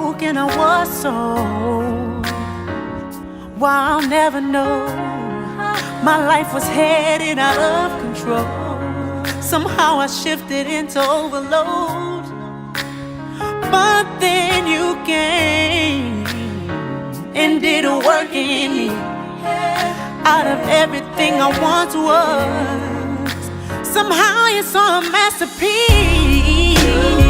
broke and I was so. Why I'll never know. My life was headed out of control. Somehow I shifted into overload. But then you came and did a work in me. Out of everything I once was, somehow you saw a masterpiece.